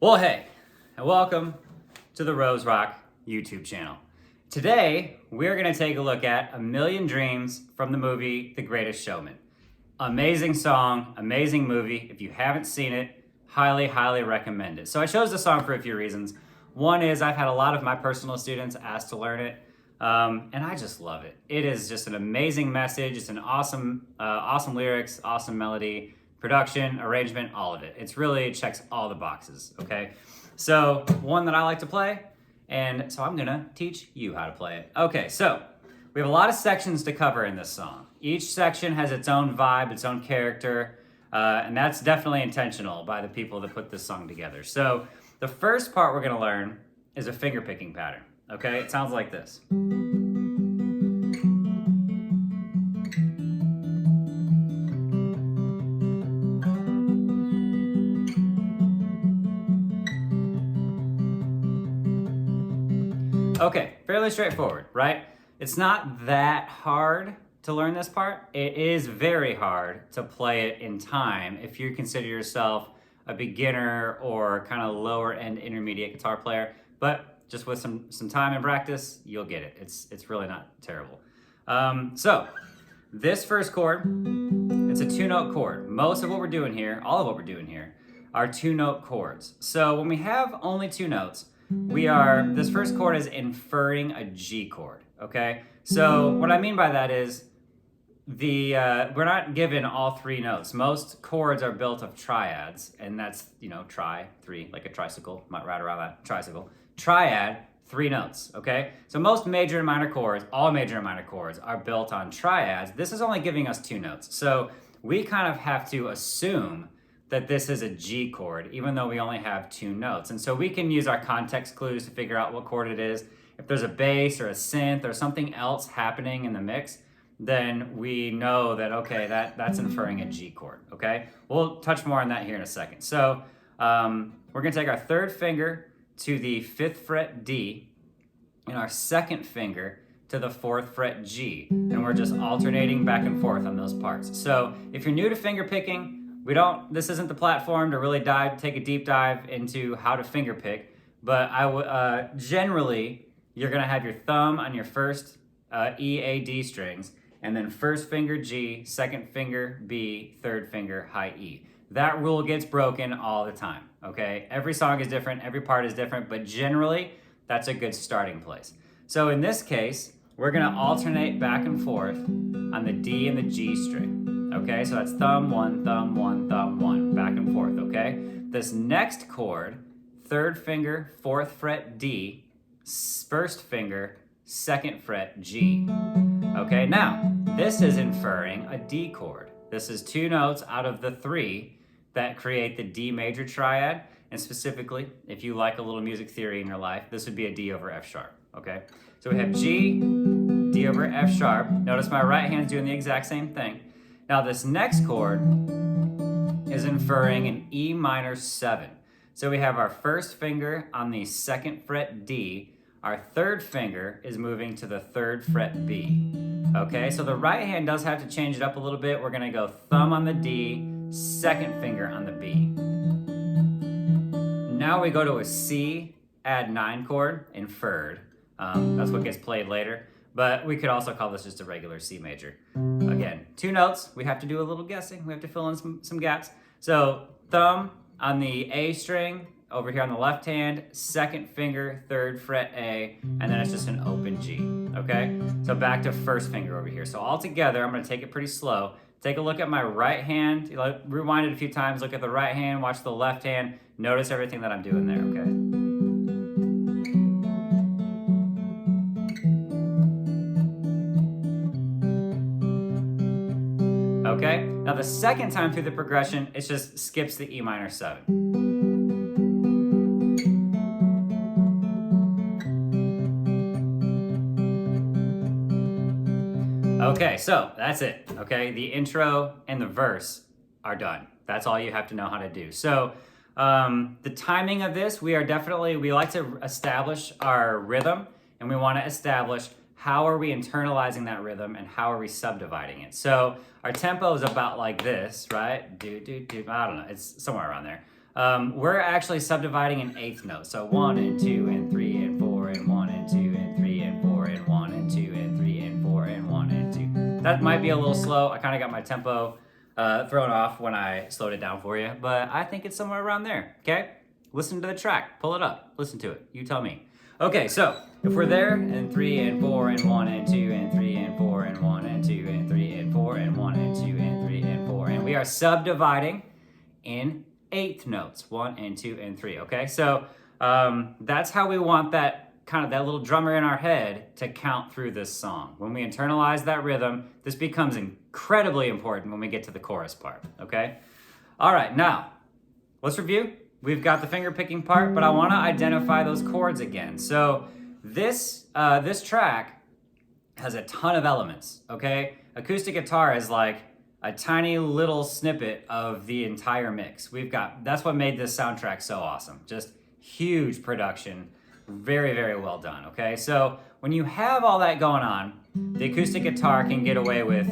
Well, hey, and welcome to the Rose Rock YouTube channel. Today, we're going to take a look at A Million Dreams from the movie The Greatest Showman. Amazing song, amazing movie. If you haven't seen it, highly, highly recommend it. So I chose this song for a few reasons. One is I've had a lot of my personal students ask to learn it, and I just love it. It is just an amazing message. It's an awesome lyrics, awesome melody, production, arrangement, all of it. It checks all the boxes, okay? So one that I like to play, and so I'm gonna teach you how to play it. Okay, so we have a lot of sections to cover in this song. Each section has its own vibe, its own character, and that's definitely intentional by the people that put this song together. So the first part we're gonna learn is a finger picking pattern, okay? It sounds like this. Okay, fairly straightforward, right? It's not that hard to learn this part. It is very hard to play it in time if you consider yourself a beginner or kind of lower end intermediate guitar player, but just with some time and practice, you'll get it. It's really not terrible. So this first chord, it's a 2-note chord. Most of what we're doing here, all of what we're doing here, are 2-note chords. So when we have only 2 notes, this first chord is inferring a G chord, okay? So what I mean by that is we're not given all 3 notes. Most chords are built of triads, and that's, tri, 3, like a tricycle, might ride around that tricycle. Triad, 3 notes, okay? So most major and minor chords, all major and minor chords are built on triads. This is only giving us 2 notes. So we kind of have to assume that this is a G chord, even though we only have 2 notes. And so we can use our context clues to figure out what chord it is. If there's a bass or a synth or something else happening in the mix, then we know that, okay, that's inferring a G chord, okay? We'll touch more on that here in a second. So we're gonna take our 3rd finger to the 5th fret D and our 2nd finger to the 4th fret G. And we're just alternating back and forth on those parts. So if you're new to finger picking, this isn't the platform to really take a deep dive into how to finger pick, but generally, you're gonna have your thumb on your first E, A, D strings, and then 1st finger G, 2nd finger B, 3rd finger high E. That rule gets broken all the time, okay? Every song is different, every part is different, but generally, that's a good starting place. So in this case, we're gonna alternate back and forth on the D and the G string. Okay, so that's thumb 1, thumb 1, thumb 1, back and forth, okay? This next chord, 3rd finger, 4th fret D, 1st finger, 2nd fret G. Okay, now, this is inferring a D chord. This is 2 notes out of the 3 that create the D major triad, and specifically, if you like a little music theory in your life, this would be a D over F sharp, okay? So we have G, D over F sharp. Notice my right hand's doing the exact same thing. Now this next chord is inferring an E minor 7. So we have our 1st finger on the 2nd fret D. Our 3rd finger is moving to the 3rd fret B. Okay, so the right hand does have to change it up a little bit. We're gonna go thumb on the D, 2nd finger on the B. Now we go to a C add 9 chord, inferred. That's what gets played later. But we could also call this just a regular C major. Again, 2 notes, we have to do a little guessing. We have to fill in some gaps. So thumb on the A string, over here on the left hand, 2nd finger, 3rd fret A, and then it's just an open G, okay? So back to 1st finger over here. So all together, I'm gonna take it pretty slow. Take a look at my right hand, rewind it a few times, look at the right hand, watch the left hand, notice everything that I'm doing there, okay? Okay, now the second time through the progression, it just skips the E minor 7. Okay, so that's it, okay? The intro and the verse are done. That's all you have to know how to do. So the timing of this, we like to establish our rhythm, and we wanna establish how are we internalizing that rhythm and how are we subdividing it. So our tempo is about like this, right? Do, do, do, I don't know, it's somewhere around there. we're actually subdividing in eighth notes. So 1 and 2 and 3 and 4 and 1 and 2 and 3 and 4 and 1 and 2 and 3 and 4 and 1 and 2. That might be a little slow. I kind of got my tempo thrown off when I slowed it down for you, but I think it's somewhere around there, okay? Listen to the track, pull it up, listen to it, you tell me. Okay, so if we're there, and 3 and 4 and 1 and 2 and 3 and 4 and 1 and 2 and 3 and 4 and 1 and 2 and 3 and 4, and we are subdividing in eighth notes, 1 and 2 and 3, okay? So that's how we want that kind of that little drummer in our head to count through this song. When we internalize that rhythm, this becomes incredibly important when we get to the chorus part, okay? All right, now, let's review. We've got the finger picking part, but I want to identify those chords again. So this track has a ton of elements, okay? Acoustic guitar is like a tiny little snippet of the entire mix. That's what made this soundtrack so awesome. Just huge production, very, very well done, okay? So when you have all that going on, the acoustic guitar can get away with,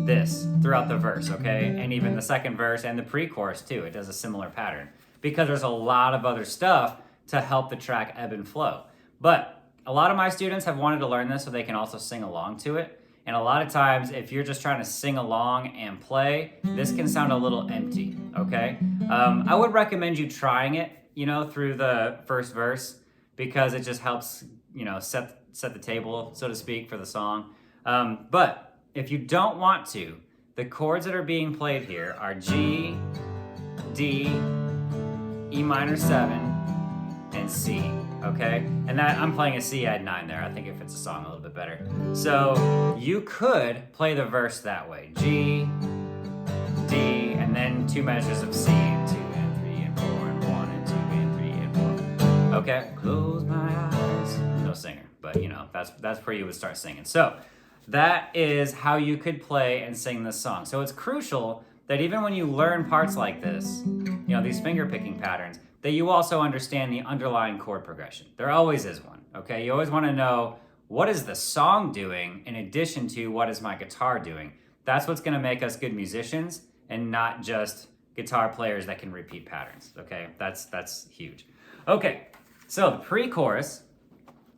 this throughout the verse, okay? And even the second verse and the pre-chorus too. It does a similar pattern because there's a lot of other stuff to help the track ebb and flow. But a lot of my students have wanted to learn this so they can also sing along to it. And a lot of times, if you're just trying to sing along and play, this can sound a little empty, okay? I would recommend you trying it, through the first verse because it just helps, set the table, so to speak, for the song. But if you don't want to, the chords that are being played here are G, D, E minor 7, and C, okay? And that I'm playing a C add 9 there. I think it fits the song a little bit better. So you could play the verse that way. G, D, and then 2 measures of C, 2 and 3 and 4 and 1 and 2 and 3 and 4. Okay, close my eyes. No singer, but that's where you would start singing. So that is how you could play and sing this song. So it's crucial that even when you learn parts like this, these finger picking patterns, that you also understand the underlying chord progression. There always is one, okay? You always want to know, what is the song doing in addition to what is my guitar doing? That's what's going to make us good musicians and not just guitar players that can repeat patterns, okay? That's huge. Okay, so the pre-chorus,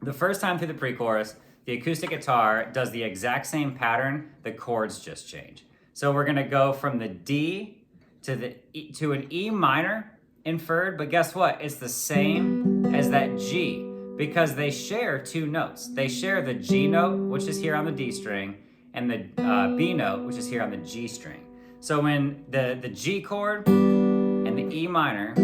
the first time through the pre-chorus, the acoustic guitar does the exact same pattern, the chords just change. So we're gonna go from the D to an E minor inferred, but guess what? It's the same as that G because they share 2 notes. They share the G note, which is here on the D string, and the B note, which is here on the G string. So when the G chord and the E minor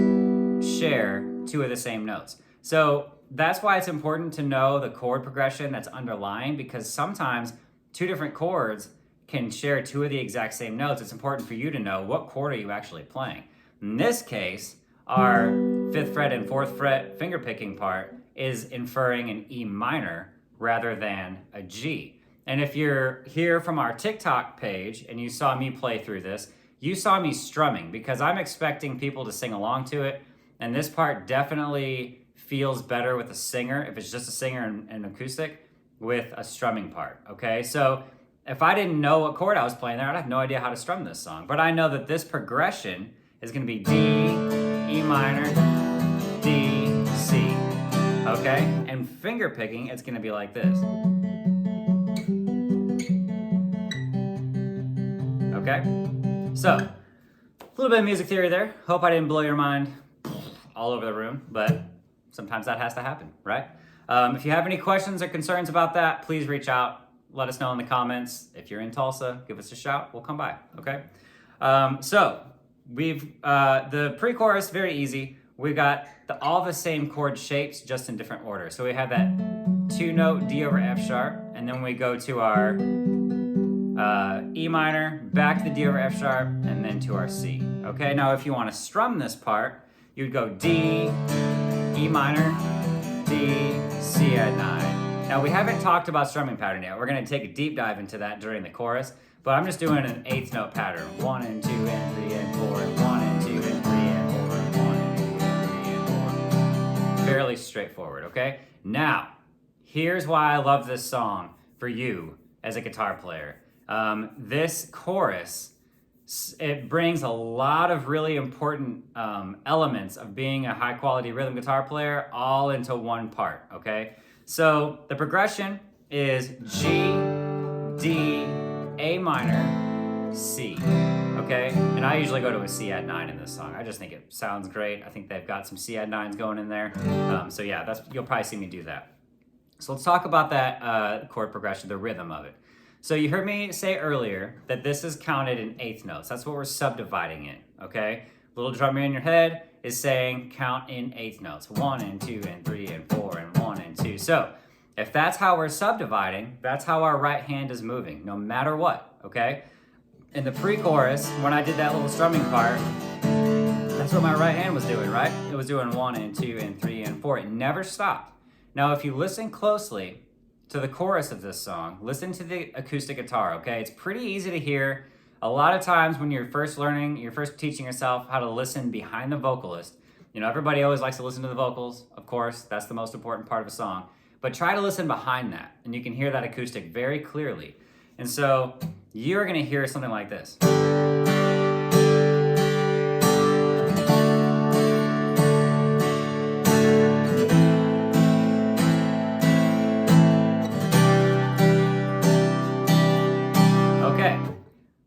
share 2 of the same notes. So that's why it's important to know the chord progression that's underlying, because sometimes 2 different chords can share 2 of the exact same notes. It's important for you to know what chord are you actually playing. In this case, our 5th fret and 4th fret finger picking part is inferring an E minor rather than a G. And if you're here from our TikTok page and you saw me play through this, you saw me strumming because I'm expecting people to sing along to it. And this part definitely feels better with a singer, if it's just a singer and acoustic, with a strumming part, okay? So if I didn't know what chord I was playing there, I'd have no idea how to strum this song. But I know that this progression is gonna be D, E minor, D, C, okay? And finger picking, it's gonna be like this. Okay? So, a little bit of music theory there. Hope I didn't blow your mind all over the room, but sometimes that has to happen, right? If you have any questions or concerns about that, please reach out. Let us know in the comments. If you're in Tulsa, give us a shout. We'll come by, okay? So we've, the pre-chorus, very easy. We've got all the same chord shapes, just in different order. So we have that 2-note D over F sharp, and then we go to our E minor, back to the D over F sharp, and then to our C. Okay, now if you want to strum this part, you'd go D, E minor, D, C add 9. Now we haven't talked about strumming pattern yet. We're going to take a deep dive into that during the chorus, but I'm just doing an 8th note pattern. 1 and 2 and 3 and 4 and 1 and 2 and 3 and 4 and 1 and 2 and 3 and 4. Fairly straightforward, okay? Now, here's why I love this song for you as a guitar player. This chorus It brings a lot of really important elements of being a high quality rhythm guitar player all into one part, okay? So the progression is G, D, A minor, C, okay? And I usually go to a C add 9 in this song. I just think it sounds great. I think they've got some C add 9s going in there. So yeah, you'll probably see me do that. So let's talk about that chord progression, the rhythm of it. So you heard me say earlier that this is counted in eighth notes. That's what we're subdividing in, okay? Little drummer in your head is saying count in eighth notes. 1 and 2 and 3 and 4 and 1 and 2. So if that's how we're subdividing, that's how our right hand is moving, no matter what, okay? In the pre-chorus, when I did that little strumming part, that's what my right hand was doing, right? It was doing 1 and 2 and 3 and 4. It never stopped. Now, if you listen closely to the chorus of this song, listen to the acoustic guitar, okay? It's pretty easy to hear. A lot of times when you're first learning, you're first teaching yourself how to listen behind the vocalist. You know, everybody always likes to listen to the vocals, of course. That's the most important part of a song. But try to listen behind that, and you can hear that acoustic very clearly. And so you're gonna hear something like this.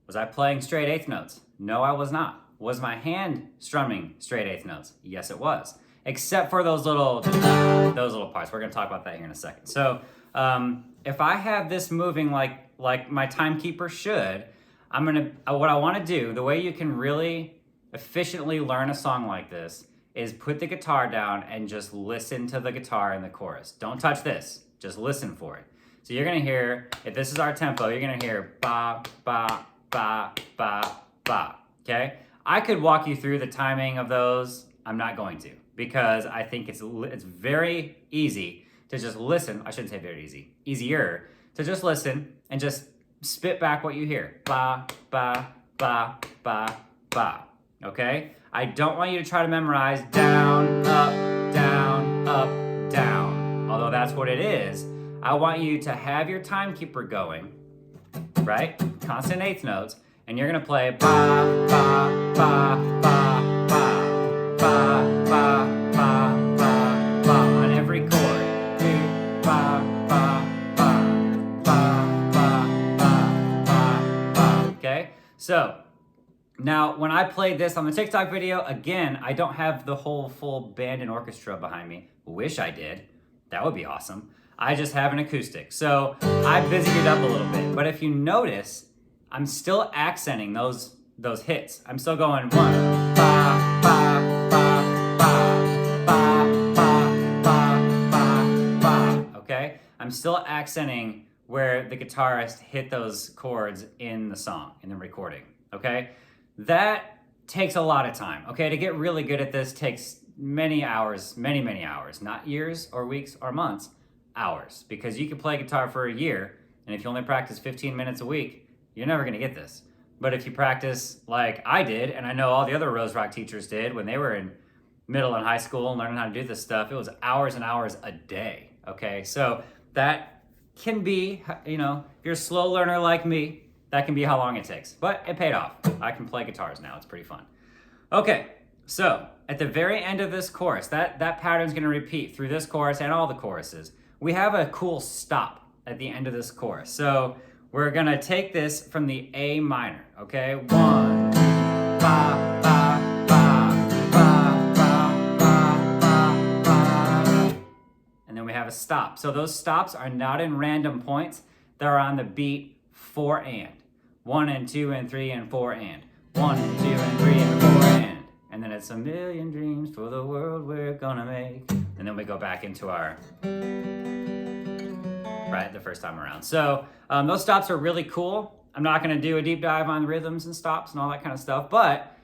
Was I playing straight eighth notes? No, I was not. Was my hand strumming straight eighth notes? Yes, it was. Except for those little parts. We're gonna talk about that here in a second. So if I have this moving like my timekeeper should, what I wanna do, the way you can really efficiently learn a song like this is put the guitar down and just listen to the guitar in the chorus. Don't touch this, just listen for it. So you're gonna hear, if this is our tempo, you're gonna hear ba, ba, ba, ba, ba, okay? I could walk you through the timing of those. I'm not going to, because I think it's very easy to just listen. I shouldn't say very easy, easier to just listen and just spit back what you hear. Ba, ba, ba, ba, ba, okay? I don't want you to try to memorize down, up, down, up, down. Although that's what it is. I want you to have your timekeeper going, right? Constant eighth notes, and you're gonna play ba, ba, ba, ba, ba, ba, ba, ba, ba, ba on every chord. Ba, ba, ba, ba, ba, ba, ba, ba. Okay? So, now when I played this on the TikTok video, again, I don't have the whole full band and orchestra behind me. Wish I did. That would be awesome. I just have an acoustic. So I busied it up a little bit. But if you notice, I'm still accenting those hits. I'm still going 1, ba, ba, ba, ba, ba, ba, ba, ba, ba, okay? I'm still accenting where the guitarist hit those chords in the song, in the recording, okay? That takes a lot of time, okay? To get really good at this takes many hours, many hours, not years or weeks or months, hours, because you can play guitar for a year, and if you only practice 15 minutes a week, you're never gonna get this. But if you practice like I did, and I know all the other Rose Rock teachers did when they were in middle and high school and learning how to do this stuff, it was hours and hours a day, okay? So that can be, you know, if you're a slow learner like me, that can be how long it takes. But it paid off. I can play guitars now, it's pretty fun. Okay, so at the very end of this chorus, that pattern's gonna repeat through this chorus and all the choruses. We have a cool stop at the end of this chorus. So we're gonna take this from the A minor, okay? 1, 2, ba, ba, ba, ba, ba, ba, ba, ba. And then we have a stop. So those stops are not in random points. They're on the beat 4 and. 1 and 2 and 3 and 4 and. 1 and 2 and 3 and 4 and. And then it's a million dreams for the world we're gonna make. And then we go back into our, right, the first time around. So those stops are really cool. I'm not gonna do a deep dive on rhythms and stops and all that kind of stuff, but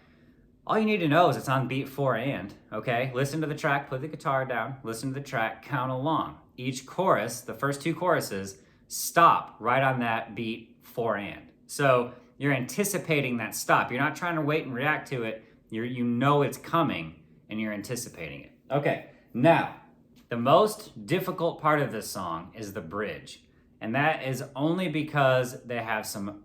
all you need to know is it's on beat 4 and, okay? Listen to the track, put the guitar down, listen to the track, count along. Each chorus, the first 2 choruses, stop right on that beat 4 and. So you're anticipating that stop. You're not trying to wait and react to it. You know it's coming and you're anticipating it. Okay, now, the most difficult part of this song is the bridge. And that is only because they have some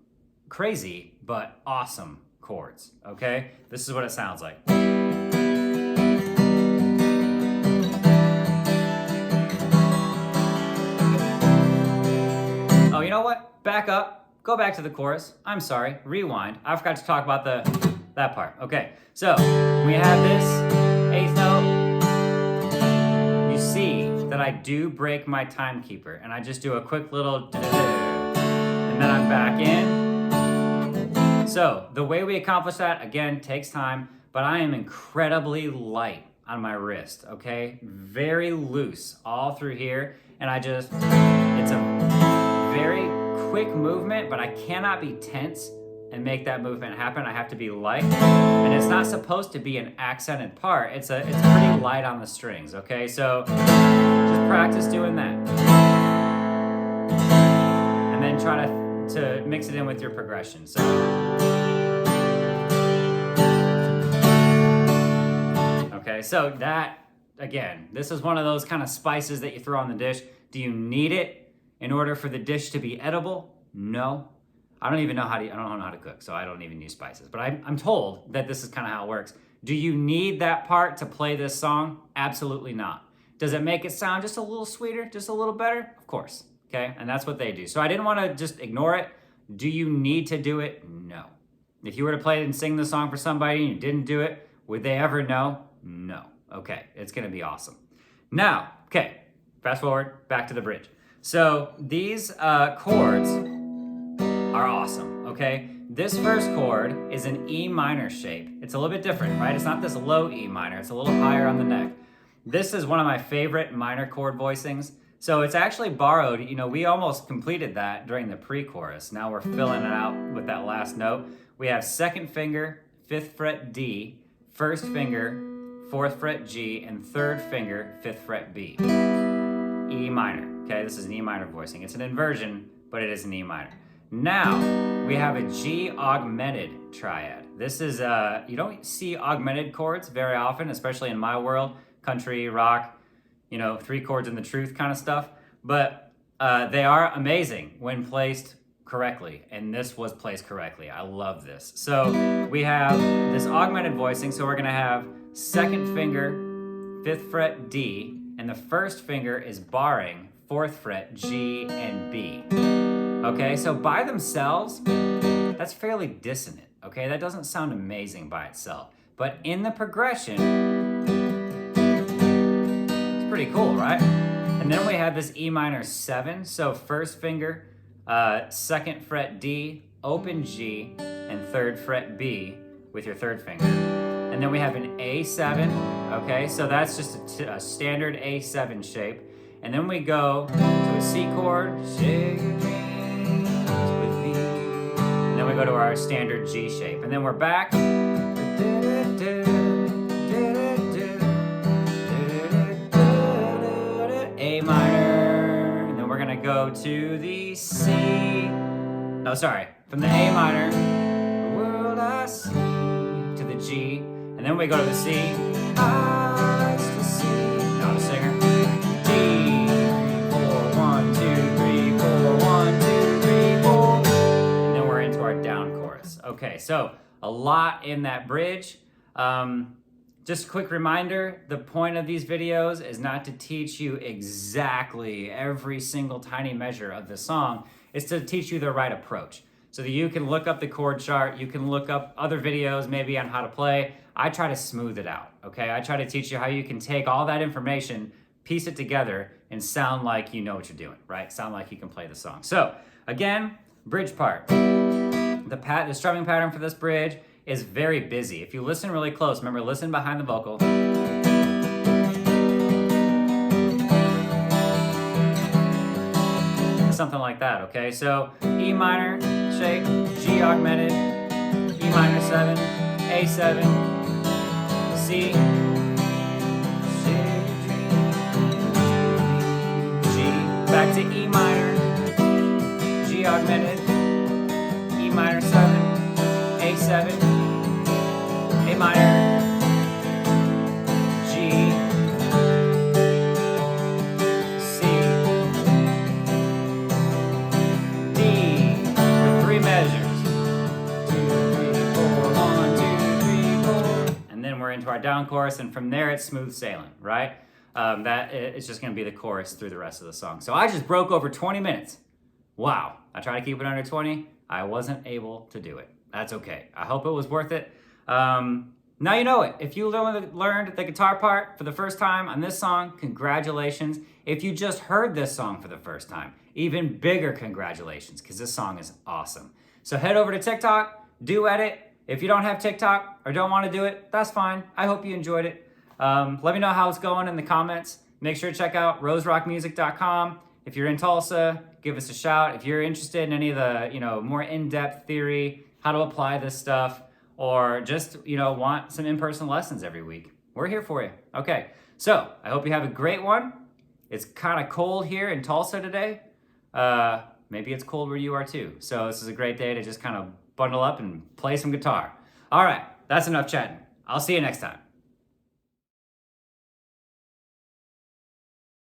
crazy but awesome chords, okay? This is what it sounds like. Oh, you know what? Back up. Go back to the chorus. I'm sorry. Rewind. I forgot to talk about that part. Okay, so we have this 8th note. You see that I do break my timekeeper, and I just do a quick little and then I'm back in. So the way we accomplish that, again, takes time, but I am incredibly light on my wrist, okay? Very loose all through here, and it's a very quick movement, but I cannot be tense and make that movement happen. I have to be light, and it's not supposed to be an accented part. It's pretty light on the strings, okay? So just practice doing that. And then try to mix it in with your progression. So okay, so that, again, this is one of those kind of spices that you throw on the dish. Do you need it in order for the dish to be edible? No. I don't know how to cook, so I don't even use spices. But I'm told that this is kind of how it works. Do you need that part to play this song? Absolutely not. Does it make it sound just a little sweeter, just a little better? Of course, okay? And that's what they do. So I didn't want to just ignore it. Do you need to do it? No. If you were to play it and sing the song for somebody and you didn't do it, would they ever know? No. Okay, it's gonna be awesome. Now, okay, fast forward, back to the bridge. So these chords are awesome, okay? This first chord is an E minor shape. It's a little bit different, right? It's not this low E minor, it's a little higher on the neck. This is one of my favorite minor chord voicings. So it's actually borrowed, we almost completed that during the pre-chorus. Now we're filling it out with that last note. We have 2nd finger, 5th fret D, 1st finger, 4th fret G, and 3rd finger, 5th fret B. E minor, okay? This is an E minor voicing. It's an inversion, but it is an E minor. Now, we have a G augmented triad. This is, you don't see augmented chords very often, especially in my world, country, rock, 3 chords in the truth kind of stuff. But they are amazing when placed correctly, and this was placed correctly. I love this. So we have this augmented voicing, so we're gonna have 2nd finger, 5th fret D, and the 1st finger is barring 4th fret G and B. Okay, so by themselves, that's fairly dissonant, okay? That doesn't sound amazing by itself. But in the progression, it's pretty cool, right? And then we have this E minor 7, so 1st finger, 2nd fret D, open G, and 3rd fret B with your 3rd finger. And then we have an A7, okay? So that's just a standard A7 shape. And then we go to a C chord, share your dreams with me. And then we go to our standard G shape. And then we're back. A minor. And then we're gonna go to the C. No, sorry. From the A minor, the world I see, to the G. And then we go to the C. Eyes to see. Not a singer. D. 4, 1, 2, 3, 4, 1, 2, 3, 4. And then we're into our down chorus. Okay, so a lot in that bridge. Just a quick reminder, the point of these videos is not to teach you exactly every single tiny measure of the song. It's to teach you the right approach. So that you can look up the chord chart, you can look up other videos maybe on how to play. I try to smooth it out, okay? I try to teach you how you can take all that information, piece it together, and sound like you know what you're doing, right? Sound like you can play the song. So, again, bridge part. The strumming pattern for this bridge is very busy. If you listen really close, remember, listen behind the vocal. Something like that, okay? So E minor shape, G augmented, E minor 7, A7, C, G, back to E minor, G augmented, E minor 7, A7, A minor, G, C, D, with 3 measures. 2, 3, 4, 1, we're into our down chorus, and from there it's smooth sailing, right? It's just gonna be the chorus through the rest of the song. So I just broke over 20 minutes. Wow, I try to keep it under 20. I wasn't able to do it. That's okay. I hope it was worth it. Now you know it. If you learned the guitar part for the first time on this song, congratulations. If you just heard this song for the first time, even bigger congratulations, because this song is awesome. So head over to TikTok, duet it. If you don't have TikTok or don't want to do it, that's fine. I hope you enjoyed it. Let me know how it's going in the comments. Make sure to check out roserockmusic.com. If you're in Tulsa, give us a shout. If you're interested in any of the more in-depth theory, how to apply this stuff, or just want some in-person lessons every week, we're here for you. Okay, so I hope you have a great one. It's kind of cold here in Tulsa today. Maybe it's cold where you are too. So this is a great day to just kind of bundle up and play some guitar. All right, that's enough chatting. I'll see you next time.